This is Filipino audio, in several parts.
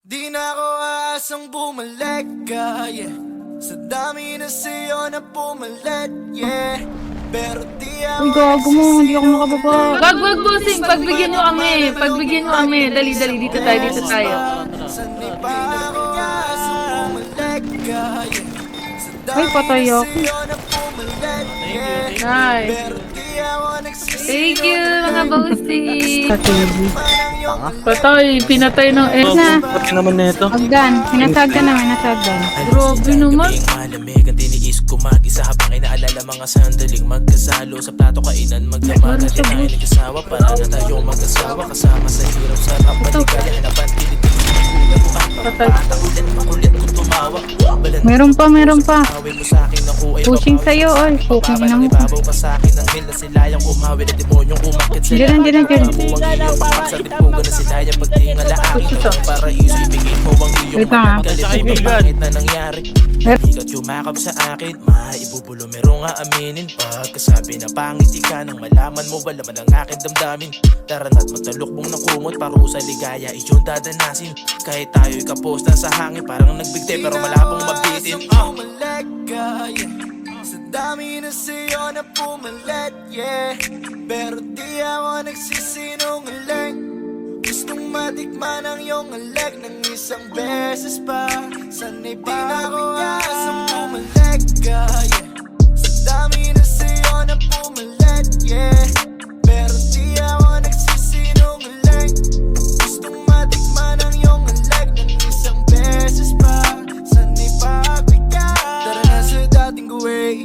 Di na ako aasang bumalik ka, yeah. Sa dami na sa'yo na pumalit, yeah. Pero di ako Uy, gago mo, hindi ako makababa. Wag bossing, pagbigyan mo kami. Pagbigyan mo kami. Dali, dito tayo. Sanay pa ako aasang bumalik ka, yeah. Sa Ay, patay ako. sa'yo na pumalit, yeah. Nice. Pero di ako nagsisigaw. Thank you, mga bossing. Katibi. Patay, pinatay ng Na, Pati naman na ito. agdan. Pinasagdan naman, nasagdan. Grabe naman. Malamig ang tiniis ko mag-isa habang inaalala mga sandaling magkasalo sa plato kainan magdamagan din ay nagkasawa para na tayong mag-asawa kasama sa hirap sa kapaligaya hanapan Patay. ulit makulit kung tumawa Meron pa. awin mo sa akin ako ay Pushing sa'yo, oy. Puking ina mo. ibabaw pa sa akin ng hil na sila yung umawin at demonyong umakit sila Diyan. Mabuwang iyong sa dipugan na sila yung pagtingala akin ng paraiso ibigay mo ang iyong Wait lang, ah. mga bakit na nangyari Ika't yumakap sa akin, maibubulo meron nga aminin Pagkasabi na pangit ka nang malaman mo wala man ang aking damdamin Tara na't magtalukbong ng kumot parusa ligaya iyon dadanasin Kahit tayo'y kapos na sa hangin parang nagbigte pero malabong mabitin Bumalik ka, yeah. Sa dami na sa'yo na pumalit, yeah. Pero di ako nagsisinungaling Gustong matikman ang iyong alag ng isang beses pa Sanay pa ako asang bumalik ka, yeah. Sa dami na sa'yo na pumalit, yeah. Pero di ako nagsisinungaling Gustong matikman ang iyong alag ng isang beses pa Sanay pa ako Tara na sa dating gawin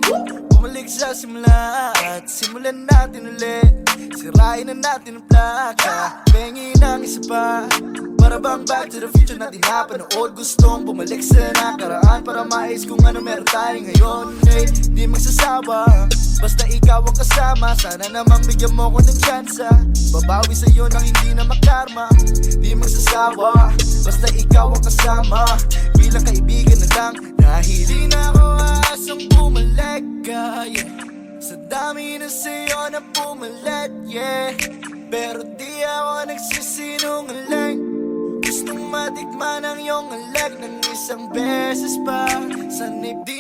Bumalik sa simula at simulan natin ulit Sirain na natin ang plaka Pengin ang isa pa Para bang back to the future natin napanood Gustong bumalik sa nakaraan Para mais kung ano meron tayo ngayon Hey, di magsasawa Basta ikaw ang kasama Sana namang bigyan mo ko ng tsansa Babawi sa'yo nang hindi na makarma Di magsasawa Basta ikaw ang kasama Bilang kaibigan na lang Dahil di na ako asang bumalik ka, yeah. Sa dami na sa'yo na pumalit, yeah. Pero di ako nagsisinungaling Gustong matikman ang iyong alag ng isang beses pa Sanay di